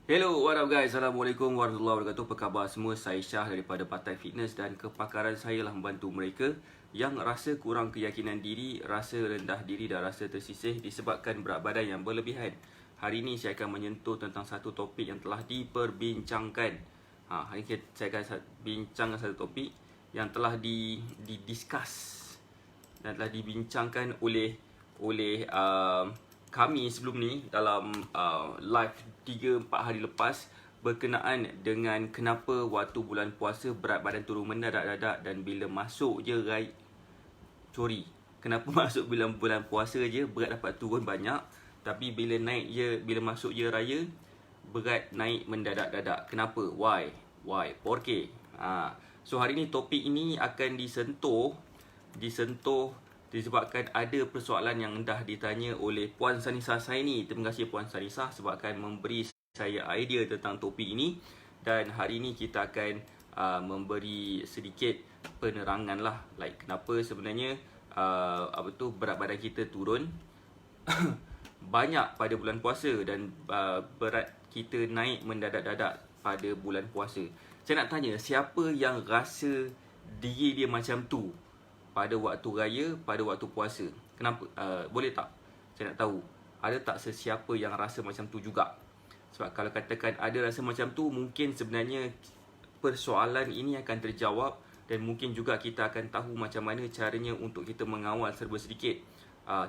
Hello, what up guys? Assalamualaikum warahmatullahi wabarakatuh. Apa khabar semua? Saya Syah daripada Batai Fitness dan kepakaran saya lah membantu mereka yang rasa kurang keyakinan diri, rasa rendah diri dan rasa tersisih disebabkan berat badan yang berlebihan. Hari ini saya akan menyentuh tentang satu topik yang telah diperbincangkan. Hari ini saya akan bincangkan satu topik yang telah didiscuss dan telah dibincangkan oleh kami sebelum ni dalam live 3-4 hari lepas berkenaan dengan kenapa waktu bulan puasa berat badan turun mendadak-dadak dan bila masuk je kenapa masuk bulan puasa je berat dapat turun banyak, tapi bila masuk je raya berat naik mendadak-dadak. Kenapa? Why? Por qué? So hari ni topik ini akan disentuh disebabkan ada persoalan yang dah ditanya oleh Puan Sanisa saya ni. Terima kasih Puan Sanisa sebabkan memberi saya idea tentang topik ini. Dan hari ini kita akan memberi sedikit penerangan lah, like kenapa sebenarnya berat badan kita turun banyak pada bulan puasa dan berat kita naik mendadak-dadak pada bulan puasa. Saya nak tanya, siapa yang rasa diri dia macam tu pada waktu raya, pada waktu puasa? Kenapa? Boleh tak? Saya nak tahu, ada tak sesiapa yang rasa macam tu juga? Sebab kalau katakan ada rasa macam tu, mungkin sebenarnya persoalan ini akan terjawab dan mungkin juga kita akan tahu macam mana caranya untuk kita mengawal serba sedikit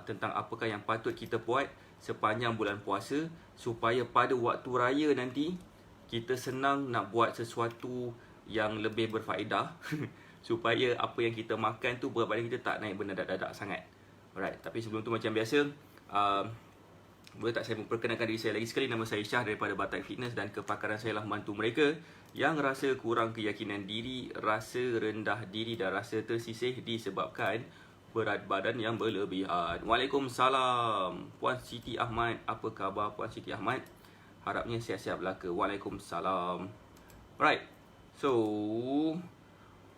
tentang apakah yang patut kita buat sepanjang bulan puasa supaya pada waktu raya nanti kita senang nak buat sesuatu yang lebih berfaedah supaya apa yang kita makan tu berat badan kita tak naik mendadak-dadak sangat. Alright, tapi sebelum tu macam biasa, boleh tak saya memperkenalkan diri saya lagi sekali? Nama saya Syah daripada Batai Fitness dan kepakaran saya lah membantu mereka yang rasa kurang keyakinan diri, rasa rendah diri dan rasa tersisih disebabkan berat badan yang berlebihan. Waalaikumsalam Puan Siti Ahmad. Apa khabar Puan Siti Ahmad? Harapnya sihat-sihat belaka. Waalaikumsalam. Alright, so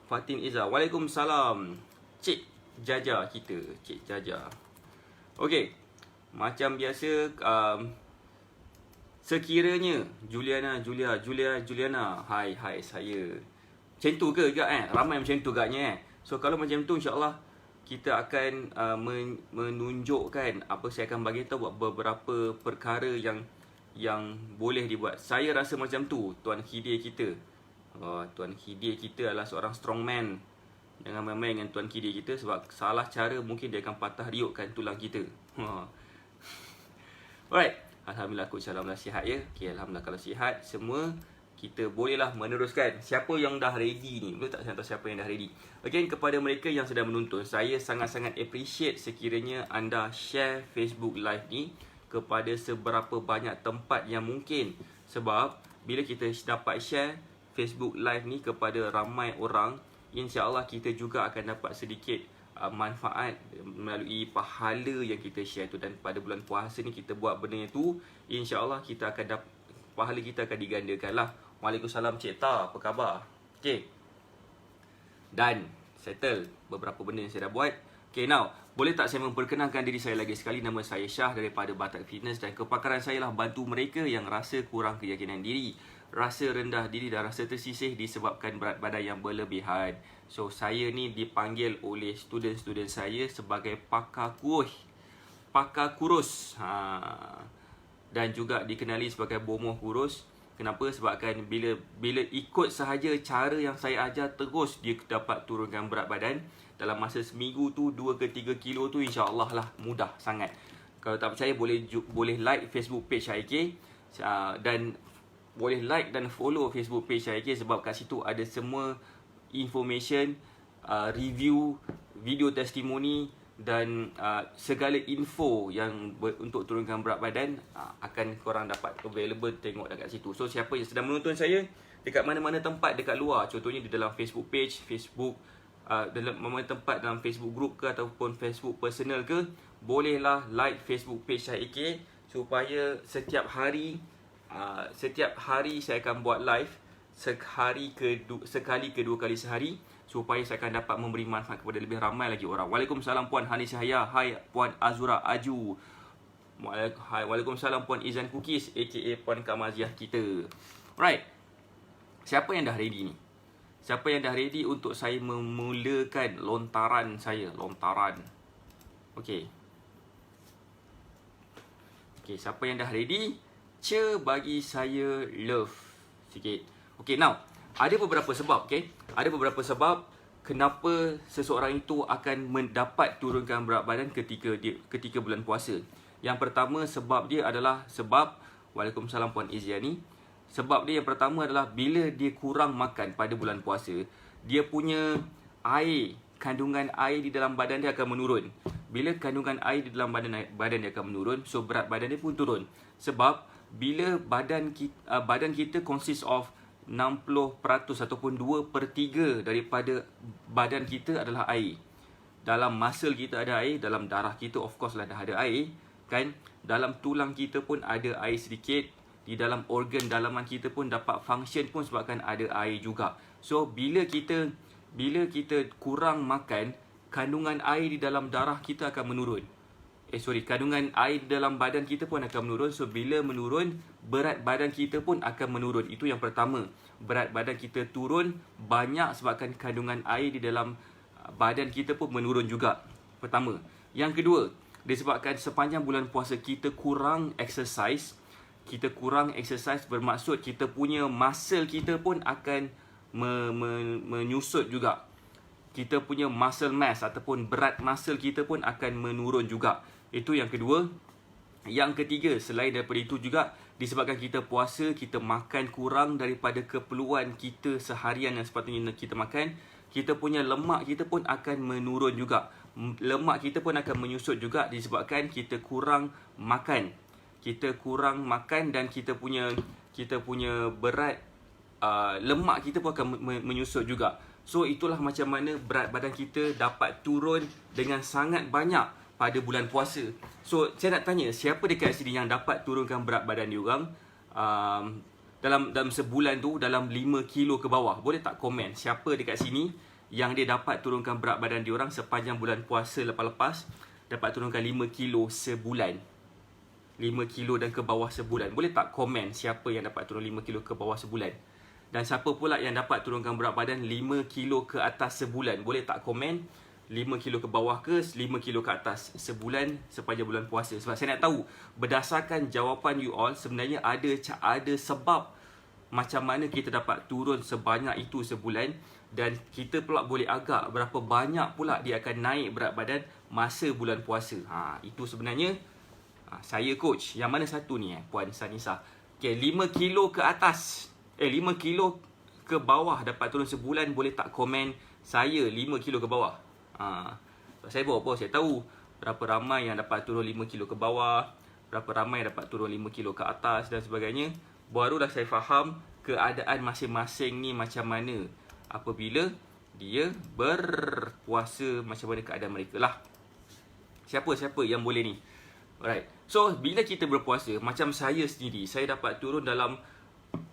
Fatin Izzah. Waalaikumsalam Cik Jaja kita, Cik Jaja. Okey, macam biasa, sekiranya Juliana, hai saya. Macam tu ke juga ramai macam tu agaknya So kalau macam tu, insyaAllah kita akan menunjukkan apa saya akan bagi tahu beberapa perkara yang boleh dibuat. Saya rasa macam tu Tuan Khidir kita. Tuan Khidir kita adalah seorang strongman. Jangan main-main dengan Tuan Khidir kita, sebab salah cara mungkin dia akan patah riukkan tulang kita. Alright, Alhamdulillah Coach, Alhamdulillah sihat ya. Okay, Alhamdulillah kalau sihat semua, kita bolehlah meneruskan. Siapa yang dah ready ni? Betul tak saya tahu siapa yang dah ready? Again, kepada mereka yang sedang menonton, saya sangat-sangat appreciate sekiranya anda share Facebook Live ni kepada seberapa banyak tempat yang mungkin. Sebab bila kita dapat share Facebook Live ni kepada ramai orang, insya-Allah kita juga akan dapat sedikit manfaat melalui pahala yang kita share tu. Dan pada bulan puasa ni kita buat benda tu, insya-Allah kita akan dapat pahala, kita akan digandakan lah. Waalaikumsalam Cik Ta, apa khabar? Okay, dan settle beberapa benda yang saya dah buat. Okay, now boleh tak saya memperkenalkan diri saya lagi sekali? Nama saya Syah daripada Batak Fitness dan kepakaran saya lah bantu mereka yang rasa kurang keyakinan diri, rasa rendah diri dan rasa tersisih disebabkan berat badan yang berlebihan. So saya ni dipanggil oleh student-student saya sebagai pakar kurus. Dan juga dikenali sebagai bomoh kurus. Kenapa? Sebabkan bila ikut sahaja cara yang saya ajar, terus dia dapat turunkan berat badan dalam masa seminggu tu 2 ke 3 kilo tu, insya-Allah lah, mudah sangat. Kalau tak percaya boleh like Facebook page HIK dan boleh like dan follow Facebook page HIK, sebab kat situ ada semua information, review, video testimoni dan segala info yang untuk turunkan berat badan akan korang dapat available, tengok dekat situ. So siapa yang sedang menonton saya dekat mana-mana tempat dekat luar, contohnya di dalam Facebook page, dalam mana tempat dalam Facebook group ke ataupun Facebook personal ke, bolehlah like Facebook page HIK supaya setiap hari saya akan buat live sekali ke 2 kali sehari, supaya saya akan dapat memberi manfaat kepada lebih ramai lagi orang. Waalaikumsalam Puan Hanis Yahya. Hai Puan Azura Aju. Waalaikumsalam Puan Izan Cookies aka Puan Kamaziah kita. Alright. Siapa yang dah ready ni? Siapa yang dah ready untuk saya memulakan lontaran saya? Lontaran. Okey. Okey, siapa yang dah ready? Bagi saya love sikit. Okey, now ada beberapa sebab, okey? Ada beberapa sebab kenapa seseorang itu akan mendapat turunkan berat badan ketika bulan puasa. Yang pertama sebab dia adalah sebab Waalaikumsalam Puan Iziani. Sebab dia yang pertama adalah bila dia kurang makan pada bulan puasa, dia punya air, kandungan air di dalam badan dia akan menurun. Bila kandungan air di dalam badan dia akan menurun, so berat badan dia pun turun. Sebab bila badan kita consist of 60% ataupun 2/3 daripada badan kita adalah air. Dalam muscle kita ada air, dalam darah kita of course lah dah ada air, kan? Dalam tulang kita pun ada air sedikit, di dalam organ dalaman kita pun dapat function pun sebabkan ada air juga. So bila kita kurang makan, kandungan air di dalam darah kita akan menurun. Kandungan air dalam badan kita pun akan menurun. So bila menurun, berat badan kita pun akan menurun. Itu yang pertama. Berat badan kita turun banyak sebabkan kandungan air di dalam badan kita pun menurun juga. Pertama. Yang kedua, disebabkan sepanjang bulan puasa kita kurang exercise. Kita kurang exercise bermaksud kita punya muscle kita pun akan menyusut juga. Kita punya muscle mass ataupun berat muscle kita pun akan menurun juga. Itu yang kedua. Yang ketiga, selain daripada itu juga, disebabkan kita puasa, kita makan kurang daripada keperluan kita seharian yang sepatutnya kita makan, kita punya lemak kita pun akan menurun juga. Lemak kita pun akan menyusut juga disebabkan kita kurang makan. Kita kurang makan dan kita punya berat lemak kita pun akan menyusut juga. So itulah macam mana berat badan kita dapat turun dengan sangat banyak pada bulan puasa. So saya nak tanya, siapa dekat sini yang dapat turunkan berat badan diorang dalam sebulan tu dalam 5 kilo ke bawah? Boleh tak komen siapa dekat sini yang dia dapat turunkan berat badan diorang sepanjang bulan puasa lepas-lepas, dapat turunkan 5 kilo sebulan. 5 kilo dan ke bawah sebulan. Boleh tak komen siapa yang dapat turun 5 kilo ke bawah sebulan? Dan siapa pula yang dapat turunkan berat badan 5 kilo ke atas sebulan? Boleh tak komen 5 kilo ke bawah ke 5 kilo ke atas sebulan sepanjang bulan puasa? Sebab saya nak tahu berdasarkan jawapan you all, sebenarnya ada sebab macam mana kita dapat turun sebanyak itu sebulan, dan kita pula boleh agak berapa banyak pula dia akan naik berat badan masa bulan puasa. Itu sebenarnya saya coach. Yang mana satu ni Puan Sanisa? Okay, 5 kilo ke atas 5 kilo ke bawah dapat turun sebulan, boleh tak komen saya 5 kilo ke bawah? Saya buat apa? Saya tahu berapa ramai yang dapat turun 5 kilo ke bawah, berapa ramai yang dapat turun 5 kilo ke atas dan sebagainya. Barulah saya faham keadaan masing-masing ni macam mana apabila dia berpuasa, macam mana keadaan mereka lah. Siapa yang boleh ni? Alright. So bila kita berpuasa, macam saya sendiri, saya dapat turun dalam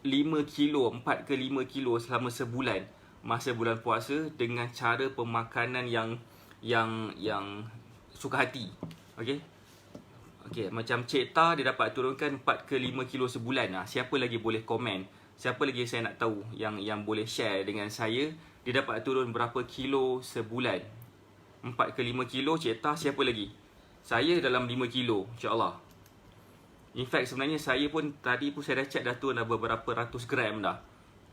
5 kilo, 4 ke 5 kilo selama sebulan masa bulan puasa dengan cara pemakanan yang suka hati. Okey. Macam Cik Ta, dia dapat turunkan 4 ke 5 kilo sebulan. Siapa lagi boleh komen? Siapa lagi saya nak tahu yang boleh share dengan saya, dia dapat turun berapa kilo sebulan? 4 ke 5 kilo Cik Ta, siapa lagi? Saya dalam 5 kilo, insya-Allah. In fact sebenarnya saya pun tadi pun saya dah check dah turun dah beberapa ratus gram dah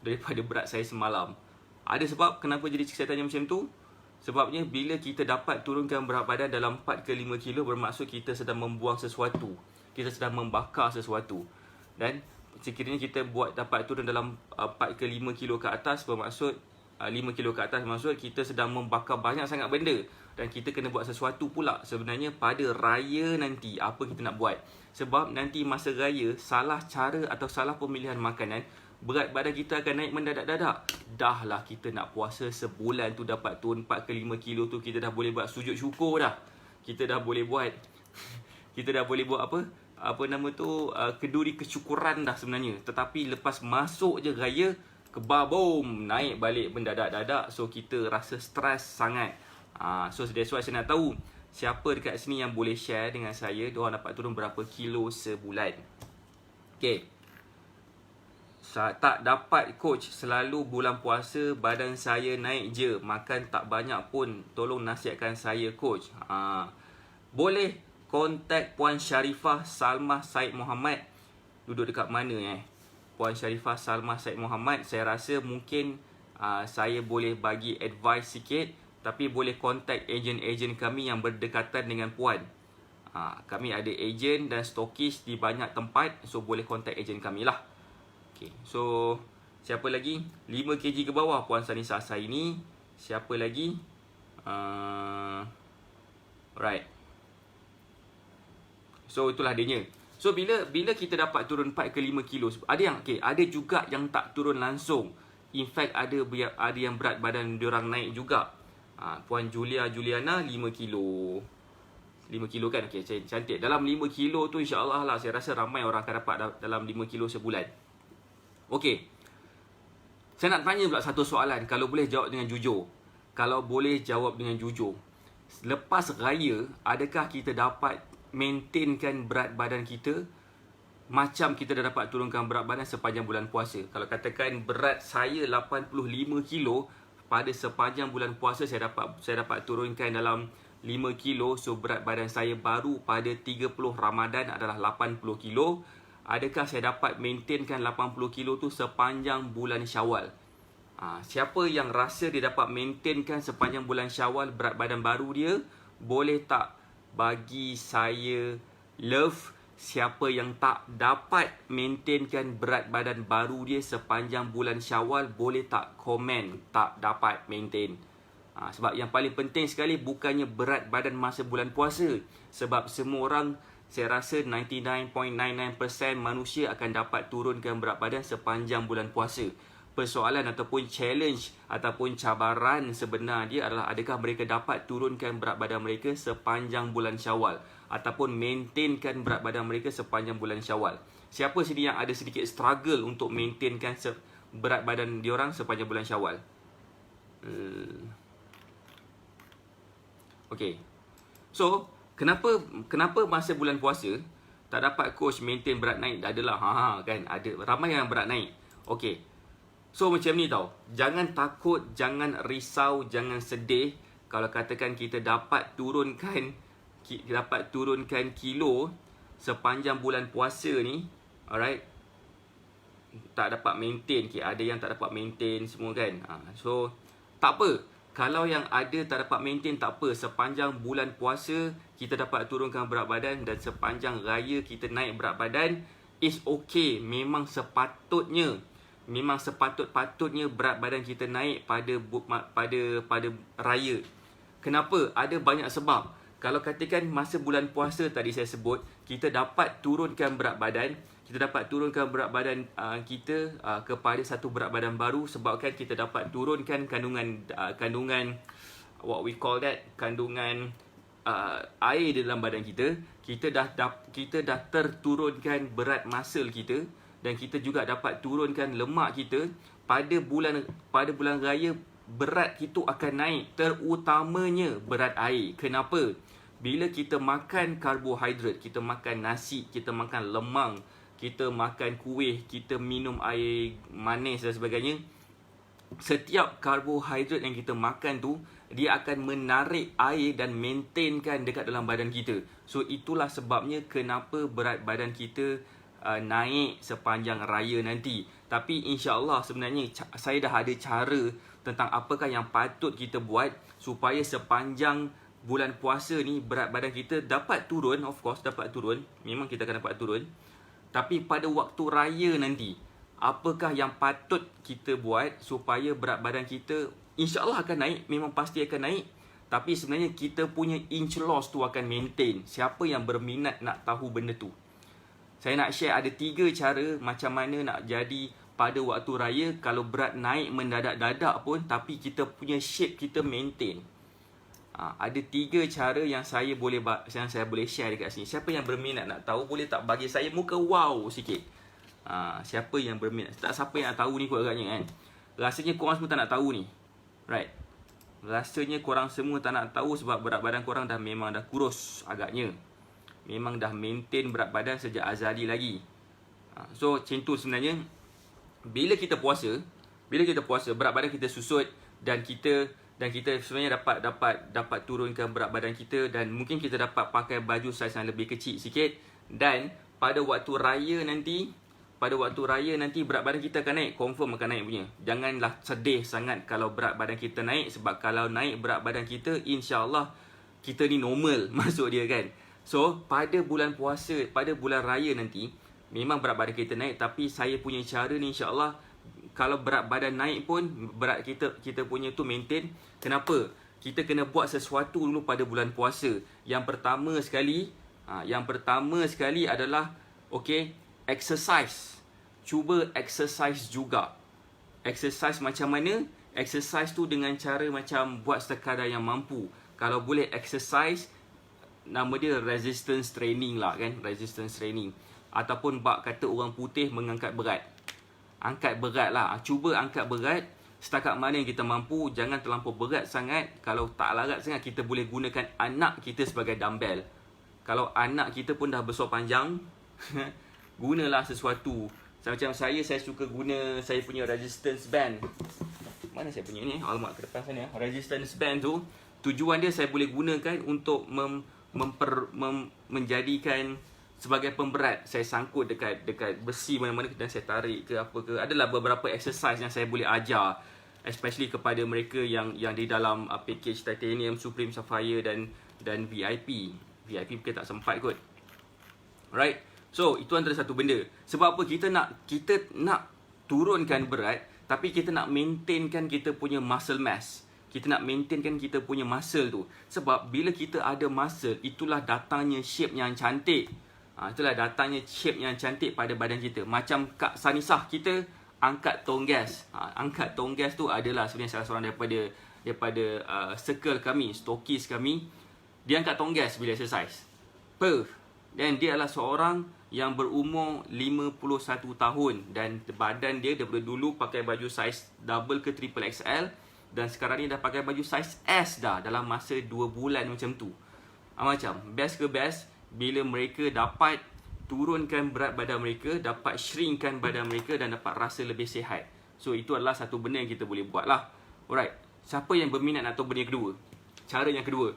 daripada berat saya semalam. Ada sebab kenapa jadi saya tanya macam tu? Sebabnya bila kita dapat turunkan berat badan dalam 4 ke 5 kilo, bermaksud kita sedang membuang sesuatu. Kita sedang membakar sesuatu. Dan sekiranya kita dapat turun dalam 4 ke 5 kilo ke atas, bermaksud 5 kilo ke atas, maksud kita sedang membakar banyak sangat benda. Dan kita kena buat sesuatu pula sebenarnya pada raya nanti. Apa kita nak buat? Sebab nanti masa raya, salah cara atau salah pemilihan makanan, berat badan kita akan naik mendadak-dadak. Dah lah kita nak puasa sebulan tu dapat turun 4 ke 5 kilo tu, kita dah boleh buat sujud syukur dah. Kita dah boleh buat apa nama tu, keduri kesyukuran dah sebenarnya. Tetapi lepas masuk je raya, kebabom, naik balik mendadak-dadak. So kita rasa stres sangat. So that's why saya nak tahu siapa dekat sini yang boleh share dengan saya diorang dapat turun berapa kilo sebulan? Okay. Tak dapat coach, selalu bulan puasa badan saya naik je, makan tak banyak pun, tolong nasihatkan saya coach. Boleh kontak Puan Sharifah Salmah Said Muhammad. Duduk dekat mana Puan Sharifah Salmah Said Muhammad. Saya rasa mungkin saya boleh bagi advice sikit, tapi boleh kontak ejen-ejen kami yang berdekatan dengan Puan. Kami ada ejen dan stokis di banyak tempat, so boleh kontak ejen kami lah. Okay. So siapa lagi? 5 kg ke bawah Puan Sanisa Saini. Siapa lagi? Right. So itulah adanya. So bila kita dapat turun 4 ke 5 kilo, ada yang ada juga yang tak turun langsung. In fact ada yang berat badan diorang naik juga. Puan Juliana 5 kilo. 5 kilo kan? Okay, cantik. Dalam 5 kilo tu insya-Allah lah, saya rasa ramai orang akan dapat dalam 5 kilo sebulan. Okey. Saya nak tanya pula satu soalan, kalau boleh jawab dengan jujur. Kalau boleh jawab dengan jujur. Lepas raya, adakah kita dapat maintainkan berat badan kita macam kita dah dapat turunkan berat badan sepanjang bulan puasa? Kalau katakan berat saya 85 kilo, pada sepanjang bulan puasa saya dapat turunkan dalam 5 kilo. So berat badan saya baru pada 30 Ramadan adalah 80 kilo. Adakah saya dapat maintainkan 80 kilo tu sepanjang bulan Syawal? Siapa yang rasa dia dapat maintainkan sepanjang bulan Syawal berat badan baru dia, boleh tak bagi saya love? Siapa yang tak dapat maintainkan berat badan baru dia sepanjang bulan Syawal, boleh tak komen tak dapat maintain? Sebab yang paling penting sekali bukannya berat badan masa bulan puasa. Sebab semua orang, saya rasa 99.99% manusia akan dapat turunkan berat badan sepanjang bulan puasa. Persoalan ataupun challenge ataupun cabaran sebenarnya adalah adakah mereka dapat turunkan berat badan mereka sepanjang bulan Syawal ataupun maintainkan berat badan mereka sepanjang bulan Syawal. Siapa sini yang ada sedikit struggle untuk maintainkan berat badan diorang sepanjang bulan Syawal? Okay. So Kenapa masa bulan puasa tak dapat coach maintain berat naik? Adalah kan, ada ramai yang berat naik. Okey. So macam ni tau. Jangan takut, jangan risau, jangan sedih kalau katakan kita dapat turunkan kilo sepanjang bulan puasa ni. Alright. Tak dapat maintain. Ada yang tak dapat maintain semua kan. So tak apa. Kalau yang ada tak dapat maintain, tak apa. Sepanjang bulan puasa kita dapat turunkan berat badan dan sepanjang raya kita naik berat badan, is okay. Memang sepatutnya berat badan kita naik pada raya. Kenapa? Ada banyak sebab. Kalau katakan masa bulan puasa tadi saya sebut, kita dapat turunkan berat badan, kita kepada satu berat badan baru sebabkan kita dapat turunkan kandungan what we call that, kandungan air di dalam badan kita. Kita dah terturunkan berat muscle kita dan kita juga dapat turunkan lemak kita. Pada bulan raya berat itu akan naik, terutamanya berat air. Kenapa? Bila kita makan karbohidrat, kita makan nasi, kita makan lemang, kita makan kuih, kita minum air manis dan sebagainya, setiap karbohidrat yang kita makan tu, dia akan menarik air dan maintainkan dekat dalam badan kita. So itulah sebabnya kenapa berat badan kita naik sepanjang raya nanti. Tapi insya-Allah sebenarnya saya dah ada cara tentang apakah yang patut kita buat supaya sepanjang bulan puasa ni berat badan kita dapat turun. Of course dapat turun, memang kita akan dapat turun. Tapi pada waktu raya nanti, apakah yang patut kita buat supaya berat badan kita insya-Allah akan naik, memang pasti akan naik. Tapi sebenarnya kita punya inch loss tu akan maintain. Siapa yang berminat nak tahu benda tu? Saya nak share ada 3 cara macam mana nak jadi pada waktu raya kalau berat naik mendadak-dadak pun tapi kita punya shape kita maintain. Ada 3 cara yang saya boleh share dekat sini. Siapa yang berminat nak tahu, boleh tak bagi saya muka wow sikit? Siapa yang berminat? Tak siapa yang nak tahu ni kot agaknya kan. Rasanya korang semua tak nak tahu ni. Right. Rasanya korang semua tak nak tahu sebab berat badan korang memang dah kurus agaknya. Memang dah maintain berat badan sejak azali lagi. So macam tu sebenarnya. Bila kita puasa berat badan kita susut dan kita sebenarnya dapat turunkan berat badan kita, dan mungkin kita dapat pakai baju saiz yang lebih kecil sikit. Dan pada waktu raya nanti berat badan kita akan naik, confirm akan naik punya. Janganlah sedih sangat kalau berat badan kita naik, sebab kalau naik berat badan kita, insya-Allah kita ni normal masuk dia kan. So pada bulan puasa, pada bulan raya nanti memang berat badan kita naik, tapi saya punya cara ni insya-Allah kalau berat badan naik pun berat kita punya tu maintain. Kenapa? Kita kena buat sesuatu dulu pada bulan puasa. Yang pertama sekali adalah exercise. Cuba exercise juga. Exercise macam mana? Exercise tu dengan cara macam buat sekadar yang mampu. Kalau boleh exercise, nama dia resistance training lah kan, resistance training. Ataupun bak kata orang putih, mengangkat berat. Angkat berat lah. Cuba angkat berat setakat mana yang kita mampu. Jangan terlampau berat sangat. Kalau tak larat sangat, kita boleh gunakan anak kita sebagai dumbbell. Kalau anak kita pun dah besar panjang, gunalah sesuatu. Macam saya suka guna saya punya resistance band. Mana saya punya ni? Alamak, ke depan sana. Resistance band tu, tujuan dia saya boleh gunakan untuk menjadikan sebagai pemberat. Saya sangkut dekat besi mana-mana dan saya tarik ke apa ke. Adalah beberapa exercise yang saya boleh ajar, especially kepada mereka yang di dalam package Titanium, Supreme, Sapphire dan VIP. VIP mungkin tak sempat kot. Right? So itu antara satu benda. Sebab apa? Kita nak turunkan berat, tapi kita nak maintainkan kita punya muscle mass. Kita nak maintainkan kita punya muscle tu. Sebab bila kita ada muscle, itulah datangnya shape yang cantik. Itulah datangnya shape yang cantik pada badan kita. Macam Kak Sanisah kita angkat tonggas. Angkat tonggas tu adalah sebenarnya salah seorang daripada circle kami, stokis kami. Dia angkat tonggas bila exercise. Dan dia adalah seorang yang berumur 51 tahun. Dan badan dia daripada dulu pakai baju saiz double ke triple XL. Dan sekarang ni dah pakai baju saiz S dah dalam masa 2 bulan macam tu. Macam best ke best bila mereka dapat turunkan berat badan mereka, dapat shrinkkan badan mereka dan dapat rasa lebih sihat. So itu adalah satu benda yang kita boleh buat lah. Alright, siapa yang berminat nak tahu benda yang kedua? Cara yang kedua,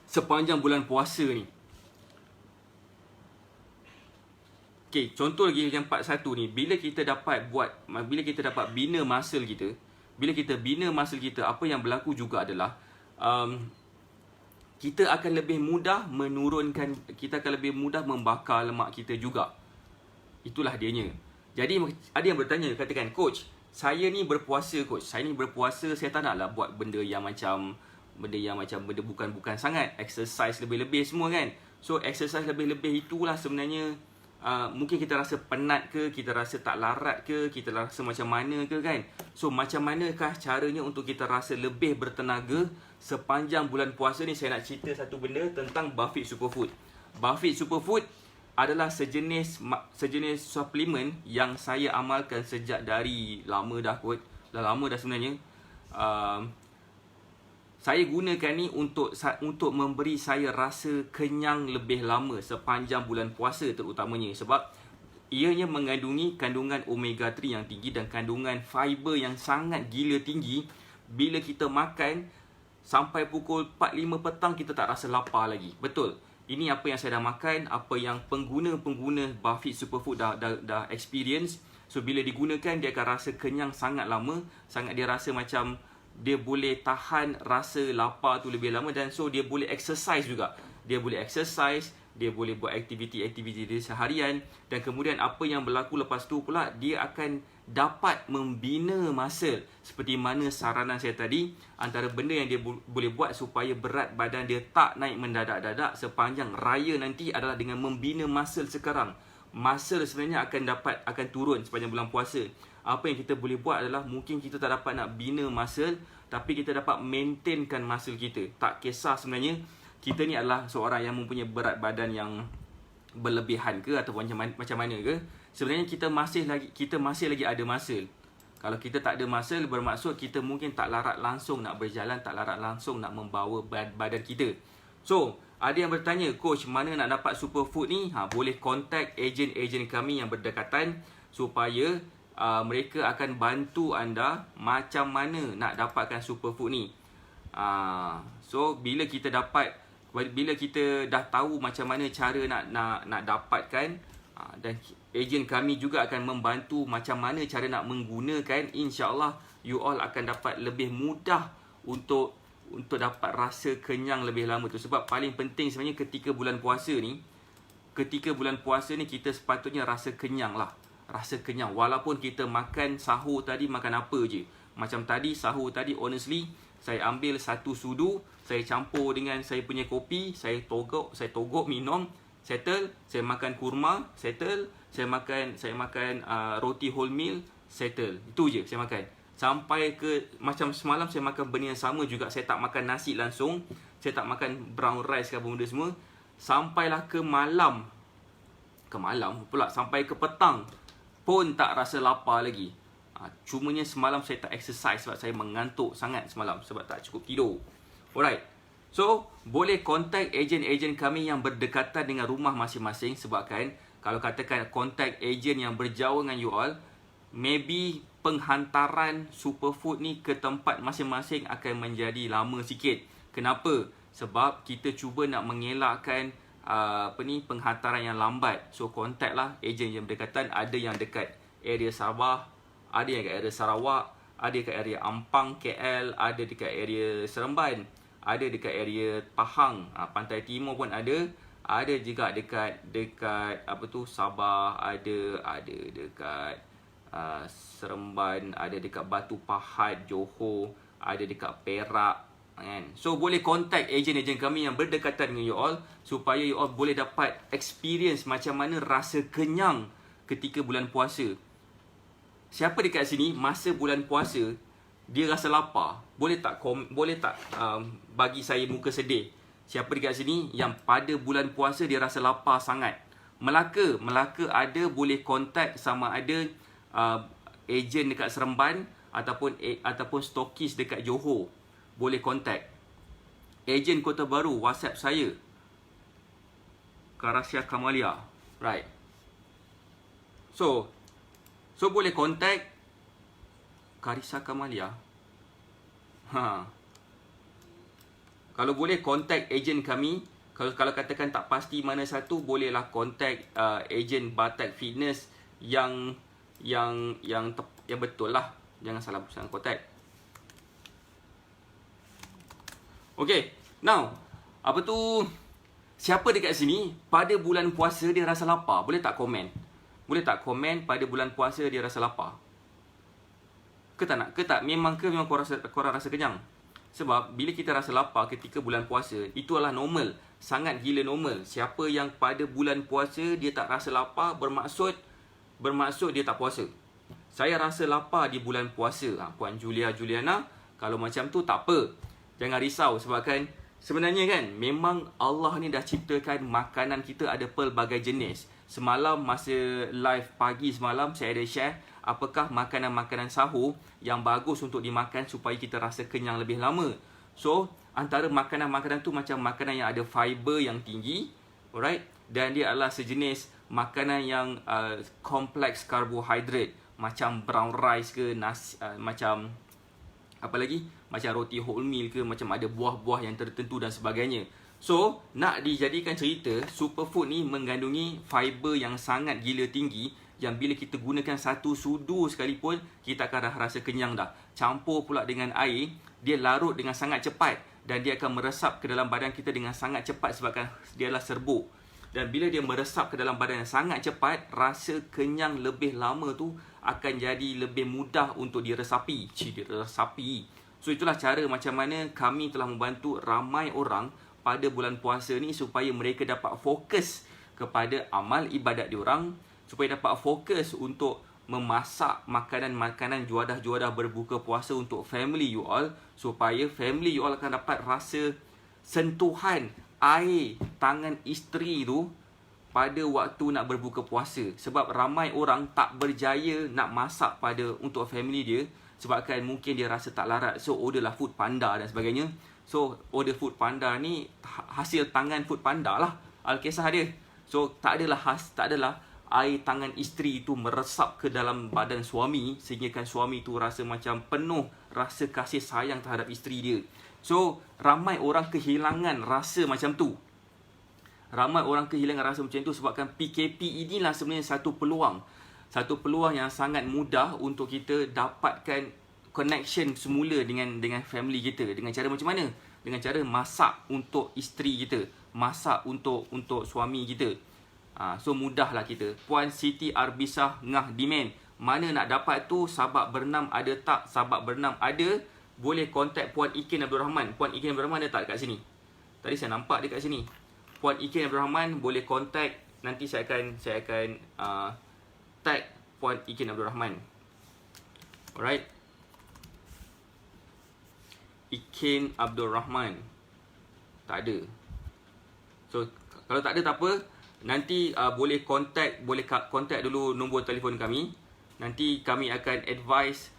sepanjang bulan puasa ni. Contoh lagi yang part 1 ni, bila kita dapat bina muscle kita, apa yang berlaku juga adalah kita akan lebih mudah membakar lemak kita juga. Itulah dianya. Jadi ada yang bertanya, katakan, coach, saya ni berpuasa, saya tak naklah buat benda yang macam benda bukan-bukan sangat, exercise lebih-lebih semua kan. So exercise lebih-lebih itulah sebenarnya mungkin kita rasa penat ke, kita rasa tak larat ke, kita rasa macam mana ke kan. So macam manakah caranya untuk kita rasa lebih bertenaga sepanjang bulan puasa ni? Saya nak cerita satu benda tentang Buffett Superfood. Buffett Superfood adalah sejenis suplemen yang saya amalkan sejak dari lama dah kot. Dah lama dah sebenarnya. Saya gunakan ni untuk memberi saya rasa kenyang lebih lama sepanjang bulan puasa terutamanya. Sebab ianya mengandungi kandungan omega 3 yang tinggi dan kandungan fiber yang sangat gila tinggi. Bila kita makan sampai pukul 4-5 petang, kita tak rasa lapar lagi. Betul. Ini apa yang saya dah makan, apa yang pengguna-pengguna Buffett Superfood dah experience. So bila digunakan, dia akan rasa kenyang sangat lama. Dia rasa macam dia boleh tahan rasa lapar tu lebih lama. Dan so dia boleh exercise juga. Dia boleh exercise, dia boleh buat aktiviti-aktiviti dia seharian. Dan kemudian apa yang berlaku lepas tu pula, dia akan dapat membina muscle. Seperti mana saranan saya tadi, antara benda yang dia boleh buat supaya berat badan dia tak naik mendadak-dadak sepanjang raya nanti adalah dengan membina muscle sekarang. Muscle sebenarnya akan turun sepanjang bulan puasa. Apa yang kita boleh buat adalah, mungkin kita tak dapat nak bina muscle, tapi kita dapat maintainkan muscle kita. Tak kisah sebenarnya kita ni adalah seorang yang mempunyai berat badan yang berlebihan ke ataupun macam mana ke. Sebenarnya kita masih lagi ada muscle. Kalau kita tak ada masa, bermaksud kita mungkin tak larat langsung nak berjalan, tak larat langsung nak membawa badan kita. So, ada yang bertanya, coach, mana nak dapat superfood ni? Boleh contact ejen-ejen kami yang berdekatan supaya mereka akan bantu anda macam mana nak dapatkan superfood ni. So, bila kita dah tahu macam mana cara nak dapatkan, dan ejen kami juga akan membantu macam mana cara nak menggunakan, insya-Allah you all akan dapat lebih mudah untuk dapat rasa kenyang lebih lama tu. Sebab paling penting sebenarnya ketika bulan puasa ni kita sepatutnya rasa kenyang lah. Rasa kenyang walaupun kita makan sahur tadi makan apa je. Macam tadi sahur tadi, honestly saya ambil satu sudu, saya campur dengan saya punya kopi, saya togok minum, settle. Saya makan kurma, settle. Saya makan roti wholemeal, settle. Itu je saya makan. Sampai ke macam semalam saya makan benda yang sama juga. Saya tak makan nasi langsung, saya tak makan brown rice ke benda semua. Sampailah ke malam pula, sampai ke petang pun tak rasa lapar lagi. Cumanya semalam saya tak exercise sebab saya mengantuk sangat semalam sebab tak cukup tidur. Alright. So, boleh contact ejen-ejen kami yang berdekatan dengan rumah masing-masing. Sebabkan kalau katakan contact ejen yang berjauh dengan you all, maybe penghantaran superfood ni ke tempat masing-masing akan menjadi lama sikit. Kenapa? Sebab kita cuba nak mengelakkan penghantaran yang lambat. So, contact lah ejen yang berdekatan. Ada yang dekat area Sabah, ada yang kat area Sarawak, ada dekat area Ampang, KL, ada dekat area Seremban, ada dekat area Pahang, Pantai Timur pun ada juga dekat Sabah, ada dekat Seremban, ada dekat Batu Pahat, Johor, ada dekat Perak kan. So boleh contact ejen-ejen kami yang berdekatan dengan you all supaya you all boleh dapat experience macam mana rasa kenyang ketika bulan puasa. Siapa dekat sini masa bulan puasa dia rasa lapar, boleh tak bagi saya muka sedih. Siapa dekat sini yang pada bulan puasa dia rasa lapar sangat? Melaka ada, boleh contact sama ada ejen dekat Seremban ataupun stokis dekat Johor. Boleh contact. Ejen Kota Baru WhatsApp saya, Karasya Kamalia. Right. So boleh contact Karisa Kamalia. Kalau boleh contact ejen kami. Kalau katakan tak pasti mana satu, bolehlah contact ejen Batak Fitness yang betul lah. Jangan salah contact. Okay, now siapa dekat sini pada bulan puasa dia rasa lapar? Boleh tak komen? Pada bulan puasa dia rasa lapar? Ke tak? Memang korang rasa kenyang? Sebab bila kita rasa lapar ketika bulan puasa, itu adalah normal. Sangat gila normal. Siapa yang pada bulan puasa dia tak rasa lapar, bermaksud dia tak puasa. Saya rasa lapar di bulan puasa. Puan Juliana, kalau macam tu tak apa. Jangan risau sebabkan sebenarnya kan memang Allah ni dah ciptakan makanan kita ada pelbagai jenis. Semalam masa live pagi semalam saya ada share apakah makanan-makanan sahur yang bagus untuk dimakan supaya kita rasa kenyang lebih lama. So, antara makanan-makanan tu macam makanan yang ada fiber yang tinggi, alright? Dan dia adalah sejenis makanan yang kompleks karbohidrat, macam brown rice ke, nasi, macam apa lagi? Macam roti wholemeal ke, macam ada buah-buah yang tertentu dan sebagainya. So, nak dijadikan cerita, superfood ni mengandungi fiber yang sangat gila tinggi yang bila kita gunakan satu sudu sekalipun, kita akan dah rasa kenyang dah. Campur pula dengan air, dia larut dengan sangat cepat dan dia akan meresap ke dalam badan kita dengan sangat cepat sebabkan dia adalah serbuk. Dan bila dia meresap ke dalam badan yang sangat cepat, rasa kenyang lebih lama tu akan jadi lebih mudah untuk diresapi. So, itulah cara macam mana kami telah membantu ramai orang pada bulan puasa ni supaya mereka dapat fokus kepada amal ibadat diorang, supaya dapat fokus untuk memasak makanan-makanan juadah-juadah berbuka puasa untuk family you all, supaya family you all akan dapat rasa sentuhan air tangan isteri tu pada waktu nak berbuka puasa. Sebab ramai orang tak berjaya nak masak untuk family dia, sebabkan mungkin dia rasa tak larat. So order lah Food Panda dan sebagainya. So order Food Panda ni hasil tangan Food Panda lah Alkisah dia. So tak adalah air tangan isteri itu meresap ke dalam badan suami, sehingga kan suami tu rasa macam penuh rasa kasih sayang terhadap isteri dia. So ramai orang kehilangan rasa macam tu. Sebabkan PKP inilah sebenarnya satu peluang yang sangat mudah untuk kita dapatkan connection semula dengan family kita. Dengan cara macam mana? Dengan cara masak untuk isteri kita, masak untuk suami kita. So mudahlah kita. Puan Siti Arbisah Ngah Demand, mana nak dapat tu? Sabak Bernam ada tak? Sabak Bernam ada. Boleh contact Puan Ikin Abdul Rahman. Puan Ikin Abdul Rahman ada tak dekat sini? Tadi saya nampak dekat sini. Puan Ikin Abdul Rahman boleh contact. Nanti saya akan tag Puan Ikin Abdul Rahman. Alright. Ikin Abdul Rahman. Tak ada. So kalau tak ada tak apa. Nanti boleh contact dulu nombor telefon kami. Nanti kami akan advise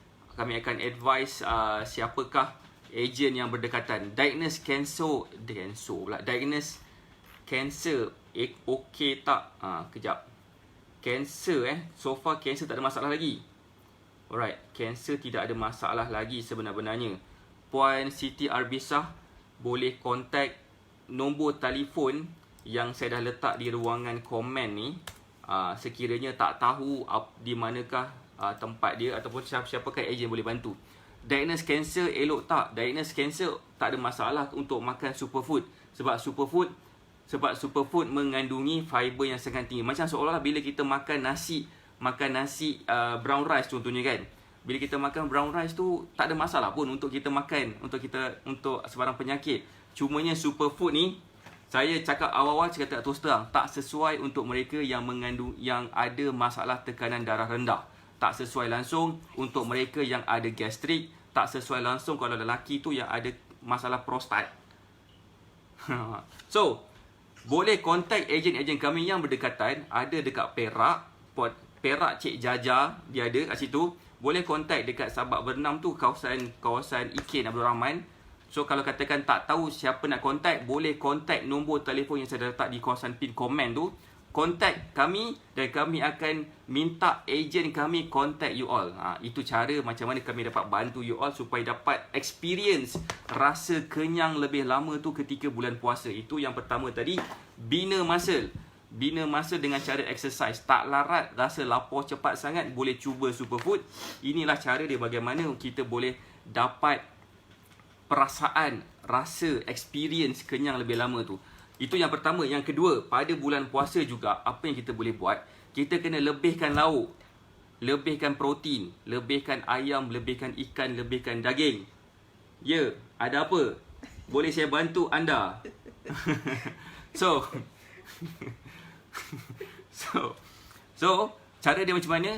siapakah ejen yang berdekatan. Diagnose cancer okey tak? Kejap. Cancer so far cancer tak ada masalah lagi. Alright, cancer tidak ada masalah lagi sebenarnya. Puan Siti Arbisah boleh contact nombor telefon yang saya dah letak di ruangan komen ni. Sekiranya tak tahu di manakah tempat dia ataupun siapakah ejen boleh bantu. Diagnose cancer elok tak? Diagnose cancer tak ada masalah untuk makan superfood. Sebab superfood mengandungi fiber yang sangat tinggi. Macam seolah-olah bila kita makan nasi brown rice contohnya kan. Bila kita makan brown rice tu tak ada masalah pun untuk kita makan, untuk sebarang penyakit. Cumanya superfood ni, saya cakap awal-awal cakap terus terang, tak sesuai untuk mereka yang ada masalah tekanan darah rendah. Tak sesuai langsung untuk mereka yang ada gastrik. Tak sesuai langsung kalau lelaki tu yang ada masalah prostat. So, boleh contact ejen-ejen kami yang berdekatan. Ada dekat Perak, Cik Jaja, dia ada kat situ. Boleh contact dekat Sabak Bernam tu, kawasan Ikin Abdul Rahman. So kalau katakan tak tahu siapa nak contact, boleh contact nombor telefon yang saya letak di kawasan pin komen tu. Contact kami dan kami akan minta ejen kami contact you all. Itu cara macam mana kami dapat bantu you all supaya dapat experience rasa kenyang lebih lama tu ketika bulan puasa. Itu yang pertama tadi, bina muscle dengan cara exercise. Tak larat, rasa lapar cepat sangat, boleh cuba superfood. Inilah cara dia bagaimana kita boleh dapat perasaan, rasa, experience kenyang lebih lama tu. Itu yang pertama. Yang kedua, pada bulan puasa juga, apa yang kita boleh buat? Kita kena lebihkan lauk, lebihkan protein, lebihkan ayam, lebihkan ikan, lebihkan daging. Ya, ada apa? Boleh saya bantu anda? So, cara dia macam mana?